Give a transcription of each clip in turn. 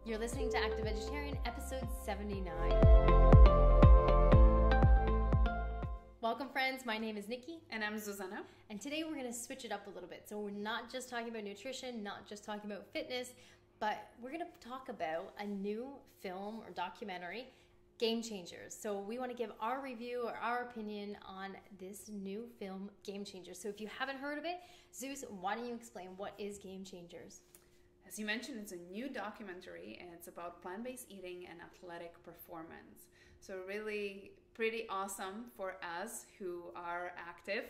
You're listening to Active Vegetarian, episode 79. Welcome, friends. My name is Nikki. And I'm Zuzana. And today we're going to switch it up a little bit. So we're not just talking about nutrition, not just talking about fitness, but we're going to talk about a new film or documentary, Game Changers. So we want to give our review or our opinion on this new film, Game Changers. So if you haven't heard of it, Zeus, why don't you explain what is Game Changers? As you mentioned, it's a new documentary and it's about plant-based eating and athletic performance. So really pretty awesome for us who are active,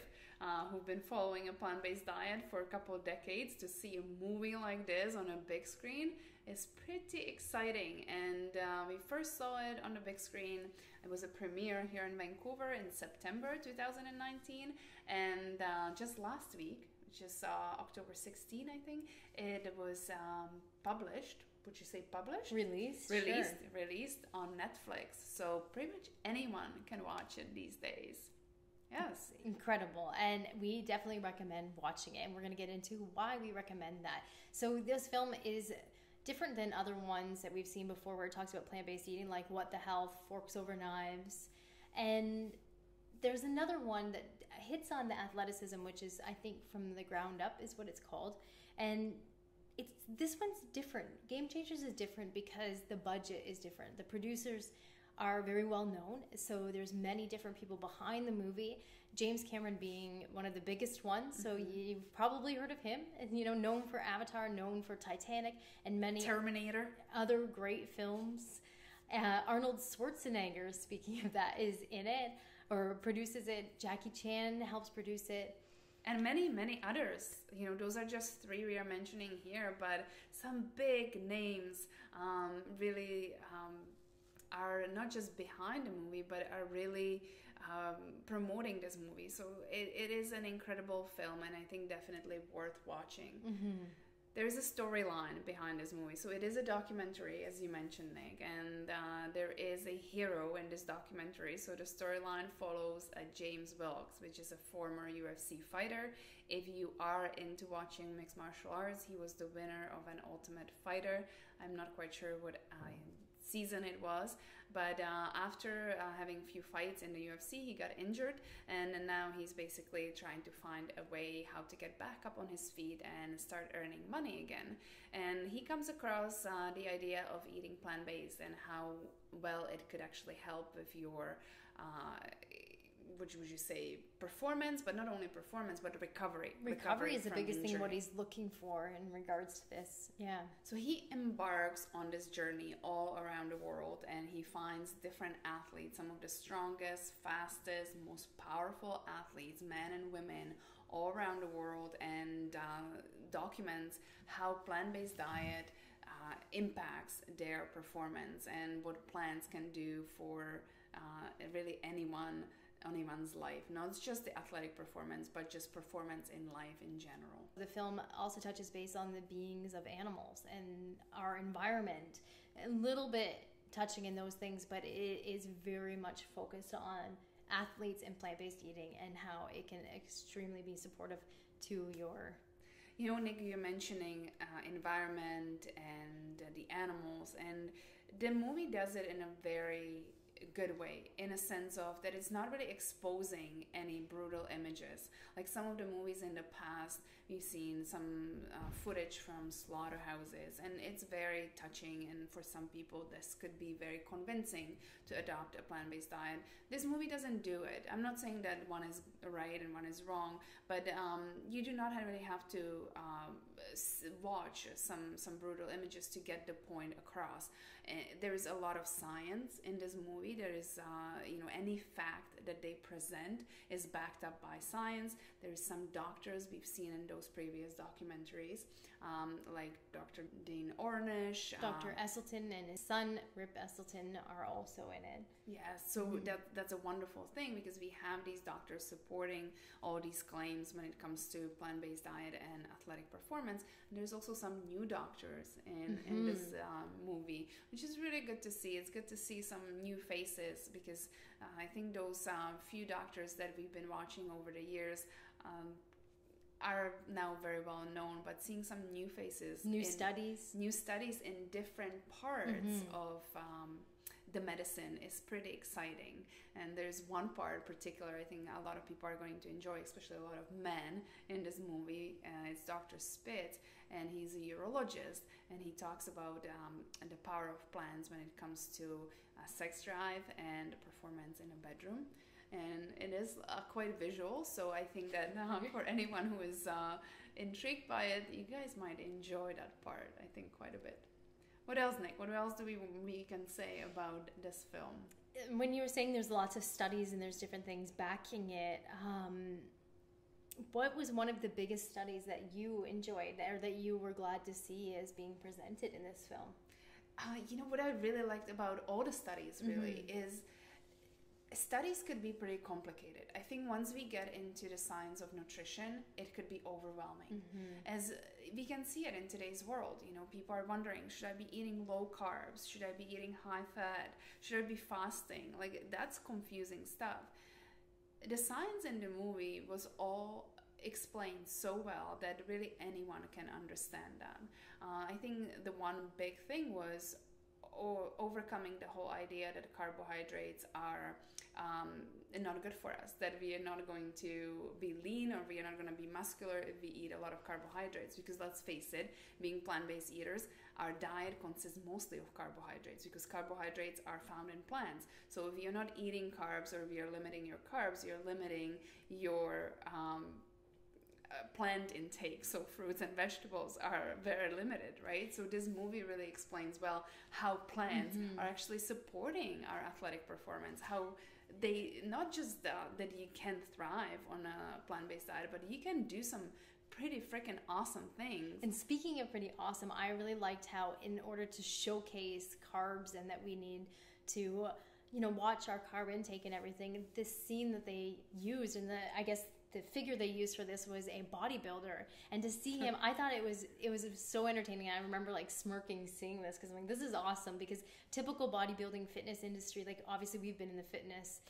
who've been following a plant-based diet for a couple of decades. To see a movie like this on a big screen is pretty exciting. And we first saw it on the big screen. It was a premiere here in Vancouver in September 2019. And just last week, which is October 16, I think, it was published. Would you say published? Released On Netflix. So pretty much anyone can watch it these days. Yes. It's incredible. And we definitely recommend watching it. And we're going to get into why we recommend that. So this film is different than other ones that we've seen before where it talks about plant-based eating, like What the Health, Forks Over Knives. And there's another one that hits on the athleticism, which is, I think, From the Ground Up is what it's called. And this one's different. Game Changers is different because the budget is different. The producers are very well known, so there's many different people behind the movie. James Cameron being one of the biggest ones, so you've probably heard of him. And, known for Avatar, known for Titanic, and many Terminator, other great films. Arnold Schwarzenegger, speaking of that, is in it or produces it. Jackie Chan helps produce it. And many, many others. Those are just three we are mentioning here, but some big names really are not just behind the movie, but are really promoting this movie. So it is an incredible film, and I think definitely worth watching. Mm-hmm. There's a storyline behind this movie. So it is a documentary, as you mentioned, Nick, and there is a hero in this documentary. So the storyline follows James Wilkes, which is a former UFC fighter. If you are into watching mixed martial arts, he was the winner of an Ultimate Fighter. I'm not quite sure what season it was, but after having a few fights in the UFC, he got injured, and now he's basically trying to find a way how to get back up on his feet and start earning money again. And he comes across the idea of eating plant-based and how well it could actually help with your would you say performance, but not only performance, but recovery. Recovery is the biggest thing what he's looking for in regards to this. Yeah. So he embarks on this journey all around the world, and he finds different athletes, some of the strongest, fastest, most powerful athletes, men and women, all around the world, and documents how plant-based diet impacts their performance and what plants can do for really anyone's life. Not just the athletic performance, but just performance in life in general. The film also touches base on the beings of animals and our environment, a little bit touching in those things, but it is very much focused on athletes and plant-based eating and how it can extremely be supportive to your... Nick, you're mentioning environment and the animals, and the movie does it in a very good way, in a sense of that it's not really exposing any brutal images. Like some of the movies in the past, we've seen some footage from slaughterhouses, and it's very touching, and for some people this could be very convincing to adopt a plant-based diet. This movie doesn't do it. I'm not saying that one is right and one is wrong, but you do not really have to watch some brutal images to get the point across. There is a lot of science in this movie. There is, any fact that they present is backed up by science. There's some doctors we've seen in those previous documentaries, like Dr. Dean Ornish. Dr. Esselstyn and his son, Rip Esselstyn, are also in it. Yeah, so that's a wonderful thing, because we have these doctors supporting all these claims when it comes to plant-based diet and athletic performance. And there's also some new doctors in this movie, which is really good to see. It's good to see some new faces, because I think those few doctors that we've been watching over the years are now very well known, but seeing some new faces, new studies in different parts of the medicine is pretty exciting. And there's one part particular I think a lot of people are going to enjoy, especially a lot of men in this movie. It's Dr. Spitz, and he's a urologist, and he talks about the power of plants when it comes to sex drive and performance in a bedroom. And it is quite visual, so I think that for anyone who is intrigued by it, you guys might enjoy that part, I think, quite a bit. What else, Nick? What else do we can say about this film? When you were saying there's lots of studies and there's different things backing it, what was one of the biggest studies that you enjoyed or that you were glad to see as being presented in this film? What I really liked about all the studies really is studies could be pretty complicated. I think once we get into the science of nutrition, it could be overwhelming. As we can see it in today's world, people are wondering, should I be eating low carbs? Should I be eating high fat? Should I be fasting? Like, that's confusing stuff. The science in the movie was all explained so well that really anyone can understand that. I think the one big thing was overcoming the whole idea that carbohydrates are not good for us, that we are not going to be lean or we are not going to be muscular if we eat a lot of carbohydrates. Because let's face it, being plant-based eaters, our diet consists mostly of carbohydrates, because carbohydrates are found in plants. So if you're not eating carbs, or if you're limiting your carbs, you're limiting your plant intake. So fruits and vegetables are very limited, right? So this movie really explains well how plants are actually supporting our athletic performance, how they not just that you can thrive on a plant-based diet, but you can do some pretty freaking awesome things. And speaking of pretty awesome, I really liked how, in order to showcase carbs and that we need to watch our carb intake and everything, this scene that they used, and the figure they used for this was a bodybuilder, and to see him, I thought it was so entertaining. I remember like smirking seeing this, because I'm like, this is awesome, because typical bodybuilding fitness industry, like obviously we've been in the fitness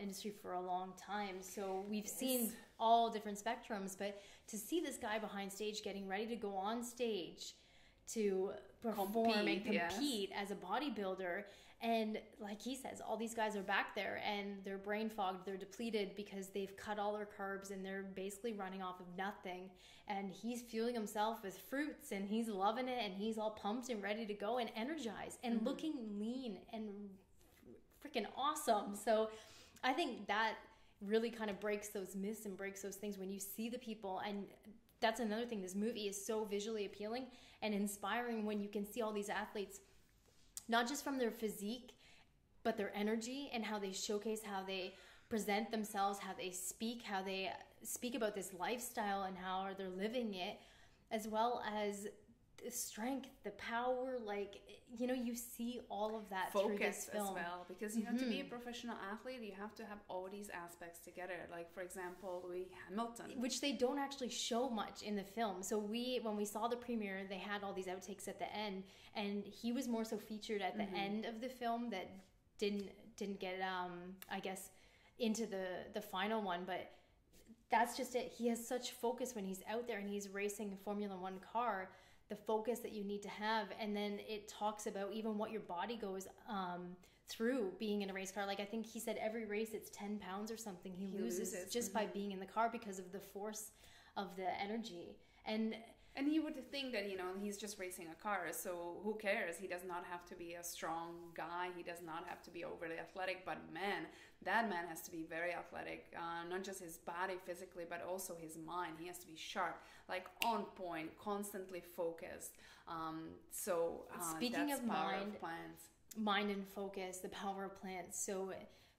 industry for a long time, so we've seen all different spectrums, but to see this guy behind stage getting ready to go on stage to perform and compete as a bodybuilder. And like he says, all these guys are back there and they're brain fogged, they're depleted because they've cut all their carbs and they're basically running off of nothing. And he's fueling himself with fruits and he's loving it and he's all pumped and ready to go and energized and looking lean and freaking awesome. So I think that really kind of breaks those myths and breaks those things when you see the people. And that's another thing, this movie is so visually appealing and inspiring when you can see all these athletes, not just from their physique, but their energy and how they showcase, how they present themselves, how they speak about this lifestyle and how they're living it, as well as the strength, the power, like, you see all of that through this film. Focus as well, because, to be a professional athlete, you have to have all these aspects together. Like, for example, Louis Hamilton. Which they don't actually show much in the film. So when we saw the premiere, they had all these outtakes at the end, and he was more so featured at the end of the film that didn't get, I guess, into the final one, but that's just it. He has such focus when he's out there and he's racing a Formula One car, the focus that you need to have. And then it talks about even what your body goes through being in a race car. Like, I think he said every race it's 10 pounds or something he loses just by being in the car because of the force of the energy. And you would think that, he's just racing a car, so who cares? He does not have to be a strong guy. He does not have to be overly athletic. But man, that man has to be very athletic. Not just his body physically, but also his mind. He has to be sharp, like on point, constantly focused. Speaking that's of power of plants. Mind and focus, the power of plants. So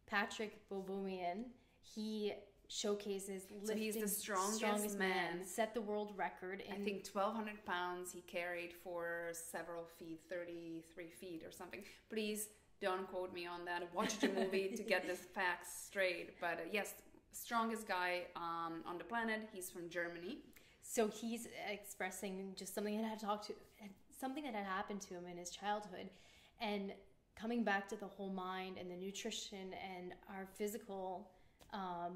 Patrick Bobomian, he showcases lifting. So he's the strongest man. Set the world record in, I think, 1,200 pounds he carried for several feet, 33 feet or something. Please don't quote me on that. Watch the movie to get this facts straight. But yes, strongest guy on the planet. He's from Germany. So he's expressing just something that had happened to him in his childhood, and coming back to the whole mind and the nutrition and our physical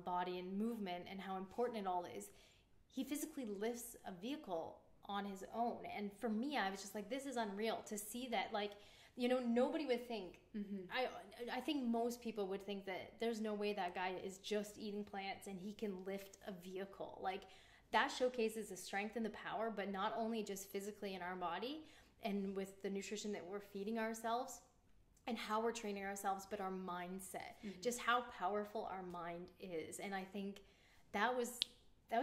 body and movement and how important it all is. he physically lifts a vehicle on his own. And for me, I was just like, this is unreal to see that. Like, you know, nobody would think, I think most people would think that there's no way that guy is just eating plants and he can lift a vehicle. Like, that showcases the strength and the power, but not only just physically in our body and with the nutrition that we're feeding ourselves and how we're training ourselves, but our mindset, just how powerful our mind is. And I think that was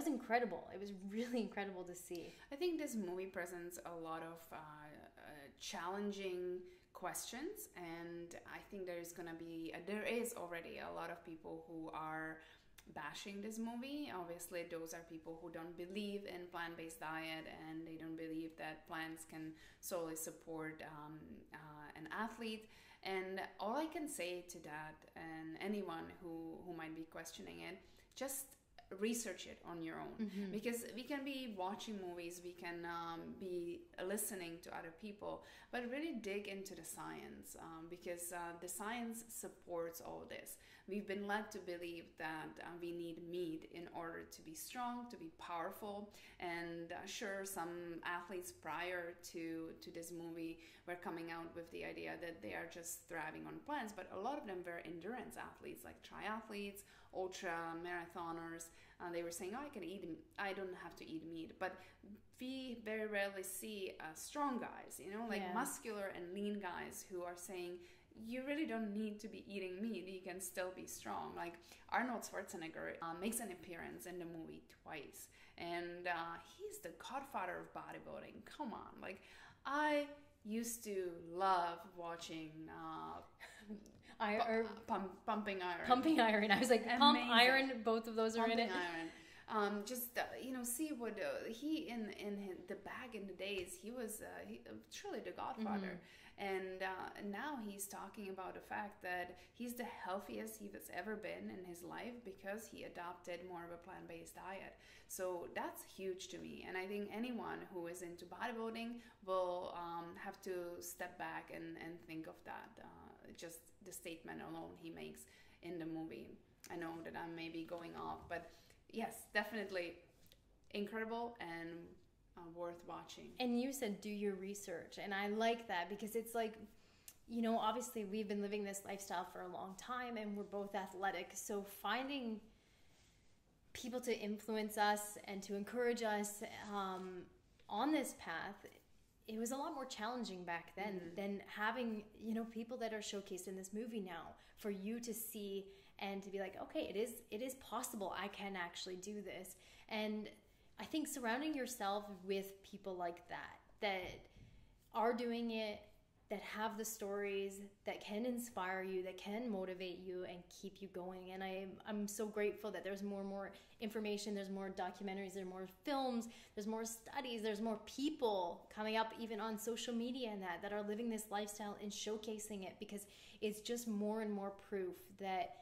incredible. It was really incredible to see. I think this movie presents a lot of challenging questions, and I think there is already a lot of people who are bashing this movie. Obviously, those are people who don't believe in plant-based diet, and they don't believe that plants can solely support an athlete. And all I can say to that, and anyone who might be questioning it, just research it on your own, because we can be watching movies, we can be listening to other people, but really dig into the science, because the science supports all this. We've been led to believe that we need meat in order to be strong, to be powerful, and sure, some athletes prior to this movie were coming out with the idea that they are just thriving on plants, but a lot of them were endurance athletes, like triathletes, ultra marathoners. They were saying, I don't have to eat meat. But we very rarely see strong guys, muscular and lean guys who are saying, you really don't need to be eating meat, you can still be strong. Like Arnold Schwarzenegger makes an appearance in the movie twice, and he's the godfather of bodybuilding. Come on, like I used to love watching Pumping Iron. Pumping Iron. I was like, amazing. Pump Iron, both of those are Pumping in it. Iron. See what he in the back in the days, he was truly the godfather. And now he's talking about the fact that he's the healthiest he has ever been in his life because he adopted more of a plant-based diet. So that's huge to me. And I think anyone who is into bodybuilding will have to step back and think of that. Just the statement alone he makes in the movie. I know that I may be going off, but yes, definitely incredible and worth watching. And you said do your research, and I like that because it's like, obviously we've been living this lifestyle for a long time and we're both athletic, so finding people to influence us and to encourage us on this path, it was a lot more challenging back then than having, people that are showcased in this movie now for you to see and to be like, okay, it is possible. I can actually do this. And I think surrounding yourself with people like that are doing it, that have the stories, that can inspire you, that can motivate you and keep you going. And I'm so grateful that there's more and more information, there's more documentaries, there's more films, there's more studies, there's more people coming up even on social media and that are living this lifestyle and showcasing it, because it's just more and more proof that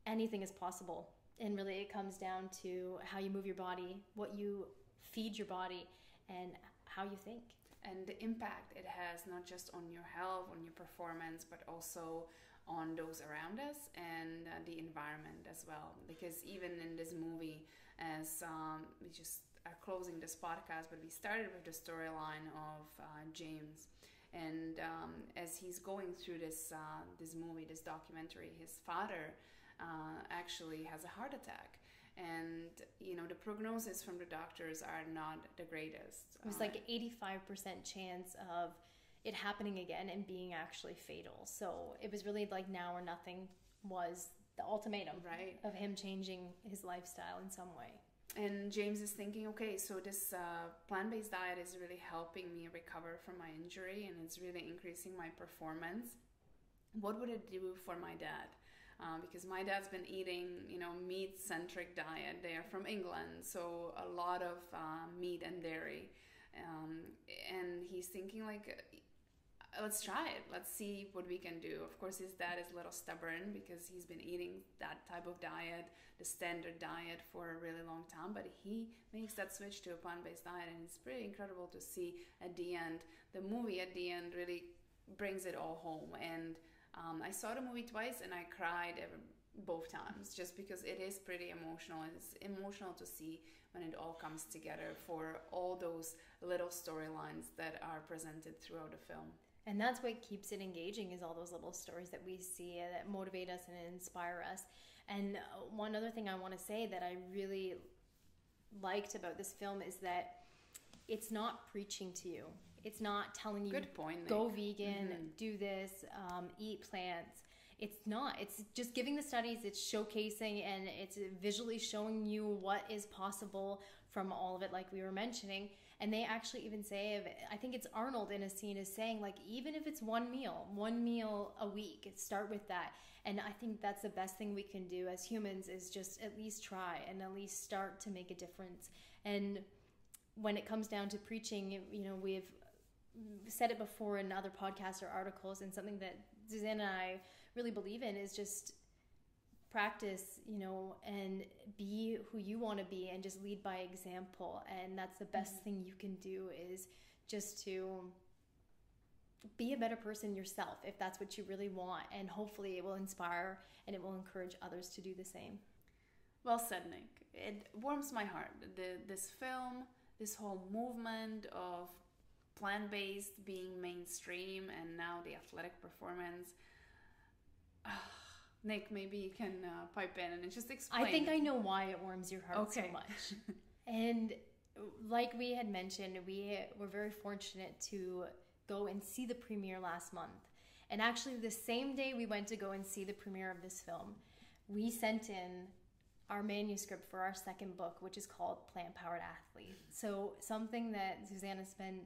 anything is possible. And really it comes down to how you move your body, what you feed your body, and how you think. And the impact it has not just on your health, on your performance, but also on those around us and the environment as well. Because even in this movie, as we just are closing this podcast, but we started with the storyline of James. And as he's going through this movie, this documentary, his father actually has a heart attack. And the prognosis from the doctors are not the greatest. It was like 85% chance of it happening again and being actually fatal. So it was really like now or nothing was the ultimatum, right, of him changing his lifestyle in some way. And James is thinking, okay, so this plant-based diet is really helping me recover from my injury, and it's really increasing my performance. What would it do for my dad? Because my dad's been eating, meat-centric diet. They are from England, so a lot of meat and dairy. And he's thinking like, let's try it. Let's see what we can do. Of course, his dad is a little stubborn because he's been eating that type of diet, the standard diet, for a really long time. But he makes that switch to a plant-based diet, and it's pretty incredible to see at the end. The movie at the end really brings it all home. And I saw the movie twice and I cried both times, just because it is pretty emotional. It's emotional to see when it all comes together for all those little storylines that are presented throughout the film. And that's what keeps it engaging, is all those little stories that we see that motivate us and inspire us. And one other thing I want to say that I really liked about this film is that it's not preaching to you. It's not telling you, good point, go vegan, do this, eat plants. It's not. It's just giving the studies, it's showcasing, and it's visually showing you what is possible from all of it, like we were mentioning. And they actually even say, I think it's Arnold in a scene is saying, like, even if it's one meal a week, start with that. And I think that's the best thing we can do as humans, is just at least try and at least start to make a difference. And when it comes down to preaching, you know, we've said it before in other podcasts or articles, and something that Zuzana and I really believe in is just practice, you know, and be who you want to be, and just lead by example. And that's the best thing you can do, is just to be a better person yourself, if that's what you really want. And hopefully it will inspire and it will encourage others to do the same. Well said, Nick. It warms my heart. This film, this whole movement of plant-based being mainstream, and now the athletic performance. Nick, maybe you can pipe in and just explain. I think I know why it warms your heart so much. And like we had mentioned, we were very fortunate to go and see the premiere last month. And actually the same day we went to go and see the premiere of this film, we sent in our manuscript for our second book, which is called Plant Powered Athlete. So something that Zuzana spent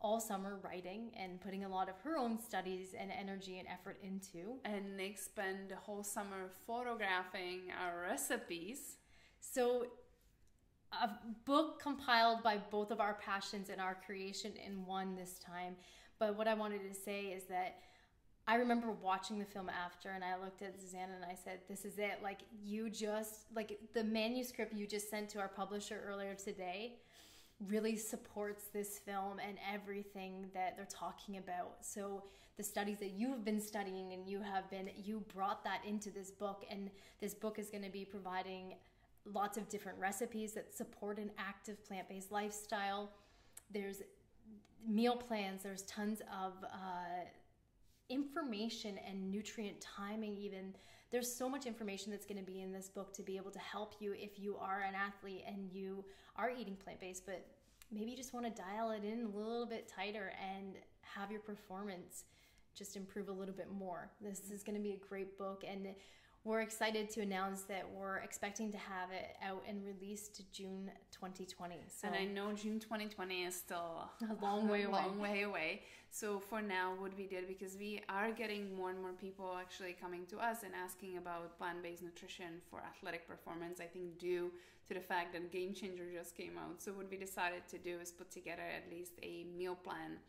all summer writing and putting a lot of her own studies and energy and effort into. And Nick spent the whole summer photographing our recipes. So a book compiled by both of our passions and our creation in one this time. But what I wanted to say is that I remember watching the film after, and I looked at Zuzana and I said, this is it. Like, you just, like, the manuscript you just sent to our publisher earlier today really supports this film and everything that they're talking about. So the studies that you've been studying and you brought that into this book, and this book is going to be providing lots of different recipes that support an active plant-based lifestyle. There's meal plans, there's tons of information and nutrient timing even. There's so much information that's going to be in this book to be able to help you if you are an athlete and you are eating plant-based, but maybe you just want to dial it in a little bit tighter and have your performance just improve a little bit more. This is going to be a great book, and we're excited to announce that we're expecting to have it out and released June 2020. So, and I know June 2020 is still a long way away. So for now, what we did, because we are getting more and more people actually coming to us and asking about plant-based nutrition for athletic performance, I think due to the fact that Game Changer just came out. So what we decided to do is put together at least a meal plan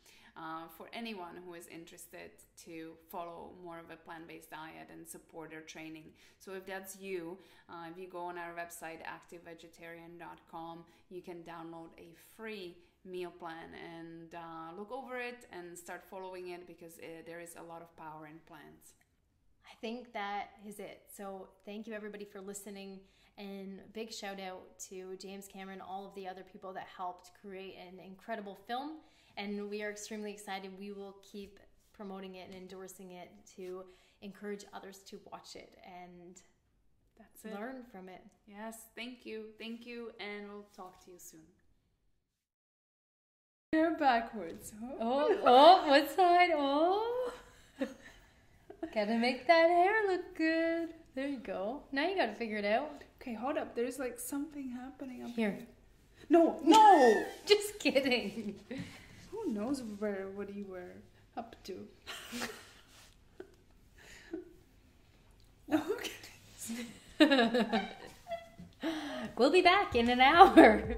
for anyone who is interested to follow more of a plant-based diet and support their training. So if that's you, if you go on our website, activevegetarian.com, you can download a free meal plan and look over it and start following it, because there is a lot of power in plants. I think that is it. So thank you everybody for listening, and big shout out to James Cameron, all of the other people that helped create an incredible film. And we are extremely excited. We will keep promoting it and endorsing it to encourage others to watch it and learn from it. Yes, thank you, and we'll talk to you soon. Hair backwards. Oh, what side? Oh. Gotta make that hair look good. There you go. Now you gotta figure it out. Okay, hold up. There's like something happening up here. No. Just kidding. Who knows what you were up to? Okay. We'll be back in an hour.